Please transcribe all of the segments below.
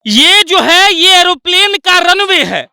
ये जो है ये एरोप्लेन का रनवे है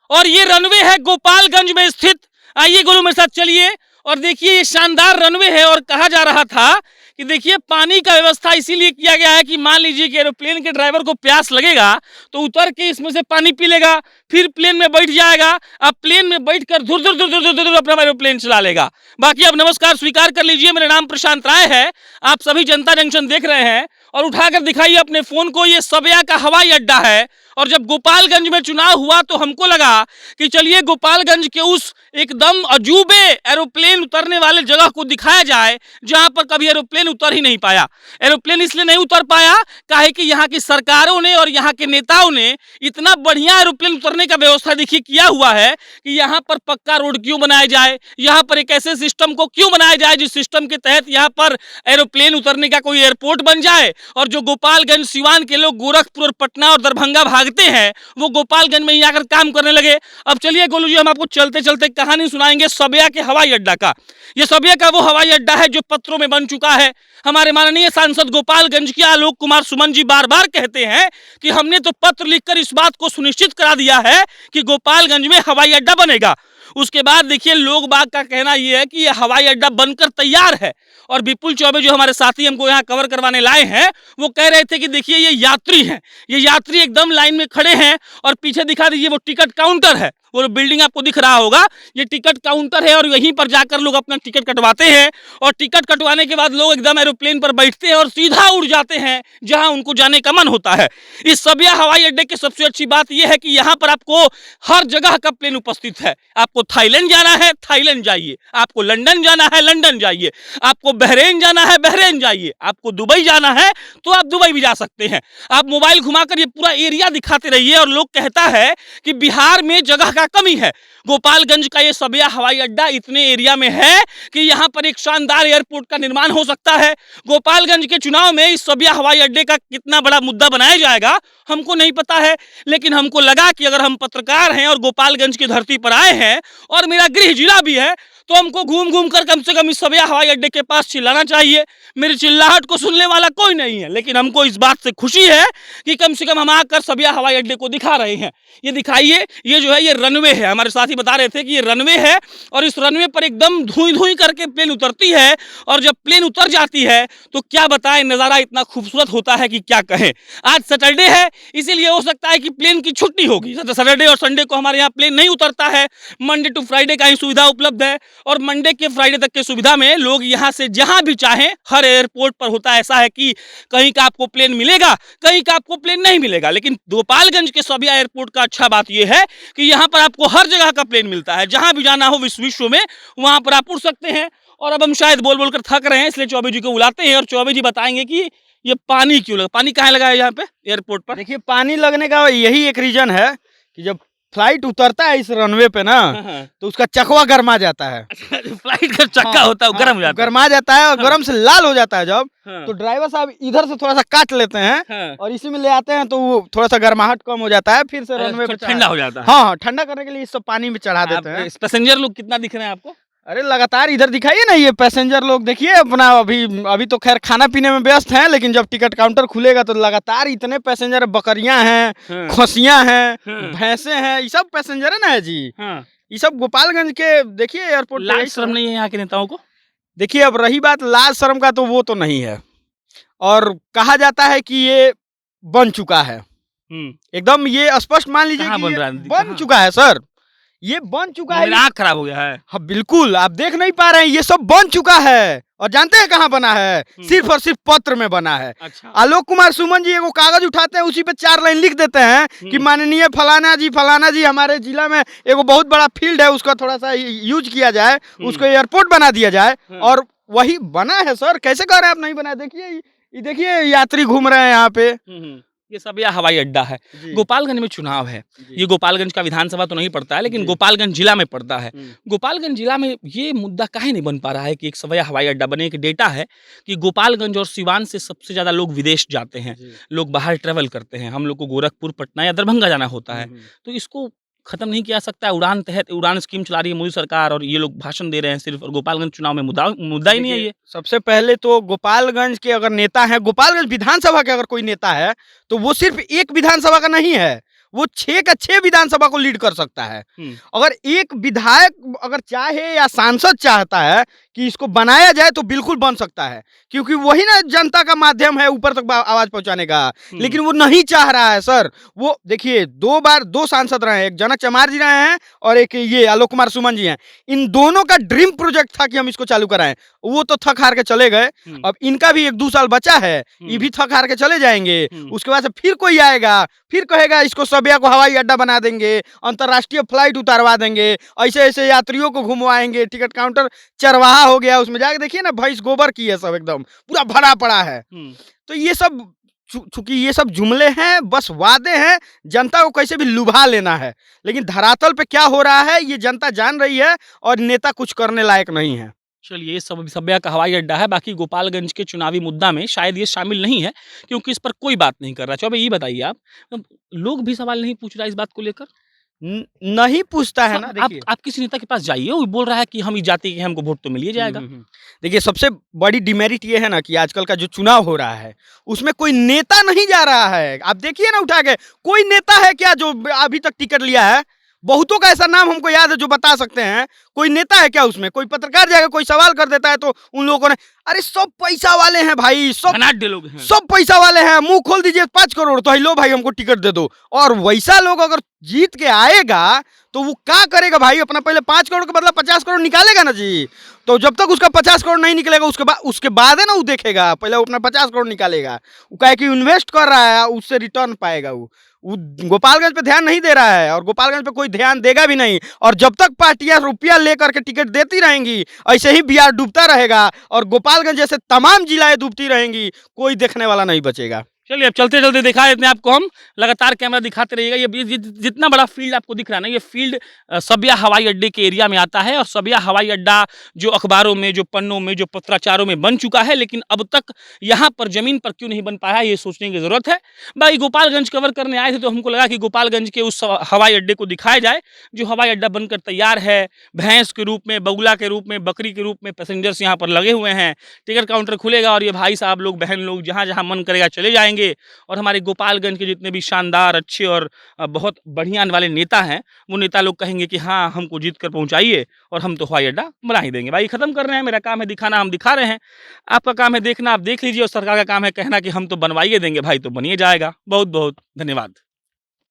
और ये रनवे है गोपालगंज में स्थित। आइए गोलू मेरे साथ चलिए और देखिए ये शानदार रनवे है और कहा जा रहा था कि देखिए पानी का व्यवस्था इसीलिए किया गया है कि मान लीजिए कि एरोप्लेन के ड्राइवर को प्यास लगेगा तो उतर के इसमें से पानी पी लेगा, फिर प्लेन में बैठ जाएगा। अब प्लेन में बैठकर धुर धुर धुर धुर धुर अपना एरोप्लेन चला लेगा। बाकी अब नमस्कार स्वीकार कर लीजिए, मेरा नाम प्रशांत राय है, आप सभी जनता जंक्शन देख रहे हैं और उठाकर दिखाइए अपने फोन को, ये सबिया का हवाई अड्डा है। और जब गोपालगंज में चुनाव हुआ तो हमको लगा कि चलिए गोपालगंज के उस एकदम अजूबे एरोप्लेन उतरने वाले जगह को दिखाया जाए जहां पर कभी एरोप्लेन उतर ही नहीं पाया। एरोप्लेन इसलिए नहीं उतर पाया काहे कि यहाँ की सरकारों ने और यहाँ के नेताओं ने इतना बढ़िया एरोप्लेन उतरने का व्यवस्था देखिए किया हुआ है कि यहाँ पर पक्का रोड क्यों बनाया जाए, यहाँ पर एक ऐसे सिस्टम को क्यों बनाया जाए जिस सिस्टम के तहत यहाँ पर एरोप्लेन उतरने का कोई एयरपोर्ट बन जाए और जो गोपालगंज सिवान के लोग गोरखपुर और पटना और दरभंगा भागते हैं वो गोपालगंज में ही आकर काम करने लगे। अब चलिए गोलू जी हम आपको चलते चलते कहानी सुनाएंगे सबिया के हवाई अड्डा का। ये सबिया का वो हवाई अड्डा है जो पत्रों में बन चुका है। हमारे माननीय सांसद गोपालगंज के आलोक कुमार सुमन जी बार बार कहते हैं कि हमने तो पत्र लिखकर इस बात को सुनिश्चित करा दिया है कि गोपालगंज में हवाई अड्डा बनेगा। उसके बाद देखिए लोग बाग का कहना यह है कि यह हवाई अड्डा बनकर तैयार है और विपुल चौबे जो हमारे साथी हमको यहाँ कवर करवाने लाए हैं वो कह रहे थे कि देखिए ये यात्री हैं, ये यात्री एकदम लाइन में खड़े हैं और पीछे दिखा दीजिए वो टिकट काउंटर है, वो बिल्डिंग आपको दिख रहा होगा, ये टिकट काउंटर है और यहीं पर जाकर लोग अपना टिकट कटवाते हैं और टिकट कटवाने के बाद लोग एकदम एरोप्लेन पर बैठते हैं और सीधा उड़ जाते हैं जहां उनको जाने का मन होता है। इस सबिया हवाई अड्डे की सबसे अच्छी बात यह है कि यहाँ पर आपको हर जगह का प्लेन उपस्थित है। आपको थाईलैंड जाना है थाईलैंड जाइए, आपको लंदन जाना है लंदन जाइए, आपको बहरेन जाना है बहरेन जाइए, आपको दुबई जाना है तो आप दुबई भी जा सकते हैं। आप मोबाइल घुमाकर ये पूरा एरिया दिखाते रहिए और लोग कहता है कि बिहार में जगह का कमी है। गोपालगंज का ये सबिया हवाई अड्डा इतने एरिया में है कि यहाँ पर एक शानदार एयरपोर्ट का निर्माण हो सकता है। गोपालगंज के चुनाव में इस सबिया हवाई अड्डे का कितना बड़ा मुद्दा बनाया जाएगा हमको नहीं पता है, लेकिन हमको लगा कि अगर हम पत्रकार हैं और गोपालगंज की धरती पर आए हैं और मेरा गृह जिला भी है तो हमको घूम घूम कर कम से कम इस सबिया हवाई अड्डे के पास चिल्लाना चाहिए। मेरी चिल्लाहट को सुनने वाला कोई नहीं है, लेकिन हमको इस बात से खुशी है कि कम से कम हम आकर सबिया हवाई अड्डे को दिखा रहे हैं। ये दिखाइए, ये जो है ये रनवे है, हमारे साथी बता रहे थे कि ये रनवे है और इस रनवे पर एकदम धुई धुई करके प्लेन उतरती है और जब प्लेन उतर जाती है तो क्या बताएं, नज़ारा इतना खूबसूरत होता है कि क्या कहें। आज सैटरडे है इसीलिए हो सकता है कि प्लेन की छुट्टी होगी, सैटरडे और संडे को हमारे यहाँ प्लेन नहीं उतरता है, मंडे टू फ्राइडे का ही सुविधा उपलब्ध है और मंडे के फ्राइडे तक की सुविधा में लोग यहाँ से जहाँ भी चाहें, हर एयरपोर्ट पर होता ऐसा है कि कहीं का आपको प्लेन मिलेगा कहीं का आपको प्लेन नहीं मिलेगा, लेकिन गोपालगंज के सबिया एयरपोर्ट का अच्छा बात यह है कि यहाँ पर आपको हर जगह का प्लेन मिलता है, जहाँ भी जाना हो विश्व में वहाँ पर आप उड़ सकते हैं। और अब हम शायद बोल बोल कर थक रहे हैं इसलिए चौबे जी को बुलाते हैं और चौबे जी बताएंगे कि ये पानी क्यों लगा, पानी कहाँ लगा है यहाँ पे एयरपोर्ट पर। देखिए पानी लगने का यही एक रीजन है कि जब फ्लाइट उतरता है इस रनवे पे ना तो उसका चकवा गर्मा जाता है। फ्लाइट का चक्का होता है गर्म हो जाता है, गर्मा जाता है और गर्म से लाल हो जाता है जब हाँ। तो ड्राइवर साहब इधर से थोड़ा सा काट लेते हैं हाँ। और इसी में ले आते हैं तो वो थोड़ा सा गर्माहट कम हो जाता है, फिर से रनवे पे ठंडा हो जाता है। हाँ ठंडा करने के लिए इस सब पानी में चढ़ा देते हैं। पैसेंजर लोग कितना दिख रहे हैं आपको? अरे लगातार इधर दिखाइए ना, ये पैसेंजर लोग देखिए अपना अभी तो खैर खाना पीने में व्यस्त हैं, लेकिन जब टिकट काउंटर खुलेगा तो लगातार इतने पैसेंजर, बकरियां हैं, खसियां हैं, भैंसे हैं, ये सब पैसेंजर है ना जी। ये सब गोपालगंज के देखिए एयरपोर्ट। लाज शर्म नहीं है यहाँ के नेताओं को? देखिए अब रही बात लाज शर्म का तो वो तो नहीं है और कहा जाता है कि ये बन चुका है एकदम, ये स्पष्ट मान लीजिए बन चुका है सर, ये बन चुका है। आँख खराब हो गया है। हाँ बिल्कुल, आप देख नहीं पा रहे हैं, ये सब बन चुका है और जानते हैं कहाँ बना है? सिर्फ और सिर्फ पत्र में बना है। अच्छा। आलोक कुमार सुमन जी एगो कागज उठाते हैं, उसी पे 4 लाइन लिख देते हैं कि माननीय फलाना जी हमारे जिला में एगो बहुत बड़ा फील्ड है, उसका थोड़ा सा यूज किया जाए, उसको एयरपोर्ट बना दिया जाए, और वही बना है सर। कैसे कह रहे हैं आप नहीं बना? देखिए यात्री घूम रहे हैं यहाँ पे। ये सबिया हवाई अड्डा है। गोपालगंज में चुनाव है, ये गोपालगंज का विधानसभा तो नहीं पड़ता है लेकिन गोपालगंज जिला में पड़ता है। गोपालगंज जिला में ये मुद्दा काहे नहीं बन पा रहा है कि एक सबिया हवाई अड्डा बने? एक डेटा है कि गोपालगंज और सिवान से सबसे ज्यादा लोग विदेश जाते हैं, लोग बाहर ट्रेवल करते हैं। हम लोग को गोरखपुर, पटना या दरभंगा जाना होता है, तो इसको खत्म नहीं किया सकता है? उड़ान तहत उड़ान स्कीम चला रही है मोदी सरकार और ये लोग भाषण दे रहे हैं सिर्फ, और गोपालगंज चुनाव में मुद्दा ही नहीं है देखिए, ये। सबसे पहले तो गोपालगंज के अगर नेता हैं, गोपालगंज विधानसभा के अगर कोई नेता है, तो वो सिर्फ एक विधानसभा का नहीं है, वो 6 का 6 विधानसभा को लीड कर सकता है। अगर एक विधायक अगर चाहे या सांसद चाहता है कि इसको बनाया जाए तो बिल्कुल बन सकता है, क्योंकि वही ना जनता का माध्यम है ऊपर तक आवाज पहुंचाने का। लेकिन वो नहीं चाह रहा है सर। वो देखिए 2 बार 2 सांसद रहे हैं, एक जनक चमार जी रहे हैं और एक ये आलोक कुमार सुमन जी हैं। इन दोनों का ड्रीम प्रोजेक्ट था कि हम इसको चालू कराएं, वो तो थक हार के चले गए। अब इनका भी 1-2 साल बचा है, ये भी थक हार के चले जाएंगे। उसके बाद से फिर कोई आएगा, फिर कहेगा इसको सबिया को हवाई अड्डा बना देंगे, अंतर्राष्ट्रीय फ्लाइट उतारवा देंगे, ऐसे ऐसे यात्रियों को घुमवाएंगे, टिकट काउंटर चरवाहा हो गया, उसमें जाके देखिए ना भैंस गोबर की है, सब एकदम पूरा भरा पड़ा है। तो ये सब चूंकि ये सब जुमले हैं, बस वादे हैं, जनता को कैसे भी लुभा लेना है, लेकिन धरातल पे क्या हो रहा है ये जनता जान रही है और नेता कुछ करने लायक नहीं है। चलिए, ये सब सबिया का हवाई अड्डा है, बाकी गोपालगंज के चुनावी मुद्दा में शायद ये शामिल नहीं है, क्योंकि इस पर कोई बात नहीं कर रहा। चौबे ये बताइए आप, लोग भी सवाल नहीं पूछ रहा इस बात को लेकर? नहीं पूछता है ना। देखिए आप किसी नेता के पास जाइए, वो बोल रहा है कि हम इस जाति के हैं, हमको वोट तो मिल ही जाएगा। देखिए सबसे बड़ी डिमेरिट ये है ना कि आजकल का जो चुनाव हो रहा है उसमें कोई नेता नहीं जा रहा है। आप देखिए ना उठा के, कोई नेता है क्या जो अभी तक टिकट लिया है? बहुतों का ऐसा नाम हमको याद है जो बता सकते हैं। कोई नेता है क्या उसमें? कोई पत्रकार जाएगा, कोई सवाल कर देता है तो उन लोगों ने, अरे सब पैसा वाले हैं भाई, सब लोग हैं, सब पैसा वाले हैं, मुंह खोल दीजिए 5 करोड़ तो लो भाई हमको टिकट दे दो। और वैसा लोग अगर जीत के आएगा तो वो क्या करेगा भाई? अपना पहले 5 करोड़ के बदला 50 करोड़ निकालेगा ना जी। तो जब तक उसका 50 करोड़ नहीं निकलेगा उसके बाद है ना वो देखेगा, पहले वो अपना 50 करोड़ निकालेगा। वो कहे कि इन्वेस्ट कर रहा है, उससे रिटर्न पाएगा। वो गोपालगंज पे ध्यान नहीं दे रहा है और गोपालगंज पे कोई ध्यान देगा भी नहीं। और जब तक पार्टियां रुपया लेकर के टिकट देती रहेंगी, ऐसे ही बिहार डूबता रहेगा और गोपालगंज जैसे तमाम जिलाएं डूबती रहेंगी, कोई देखने वाला नहीं बचेगा। चलिए, अब चलते चलते दिखा देते हैं आपको, हम लगातार कैमरा दिखाते रहिएगा। ये जितना बड़ा फील्ड आपको दिख रहा है ना, ये फील्ड सबिया हवाई अड्डे के एरिया में आता है। और सबिया हवाई अड्डा जो अखबारों में, जो पन्नों में, जो पत्राचारों में बन चुका है, लेकिन अब तक यहाँ पर जमीन पर क्यों नहीं बन पाया, ये सोचने की जरूरत है। भाई गोपालगंज कवर करने आए थे तो हमको लगा कि गोपालगंज के उस हवाई अड्डे को दिखाया जाए जो हवाई अड्डा बनकर तैयार है। भैंस के रूप में, बगुला के रूप में, बकरी के रूप में पैसेंजर्स यहाँ पर लगे हुए हैं। टिकट काउंटर खुलेगा और ये भाई साहब लोग, बहन लोग जहाँ जहाँ मन करेगा चले जाएंगे। और हमारे गोपालगंज के जितने भी शानदार, अच्छे और बहुत बढ़िया वाले नेता हैं, वो नेता लोग कहेंगे कि हाँ हमको जीत कर पहुँचाइए और हम तो हवाई अड्डा बना ही देंगे। भाई ख़त्म कर रहे हैं, मेरा काम है दिखाना, हम दिखा रहे हैं। आपका काम है देखना, आप देख लीजिए। और सरकार का काम है कहना कि हम तो बनवाइए देंगे। भाई तो बनिए जाएगा। बहुत बहुत धन्यवाद।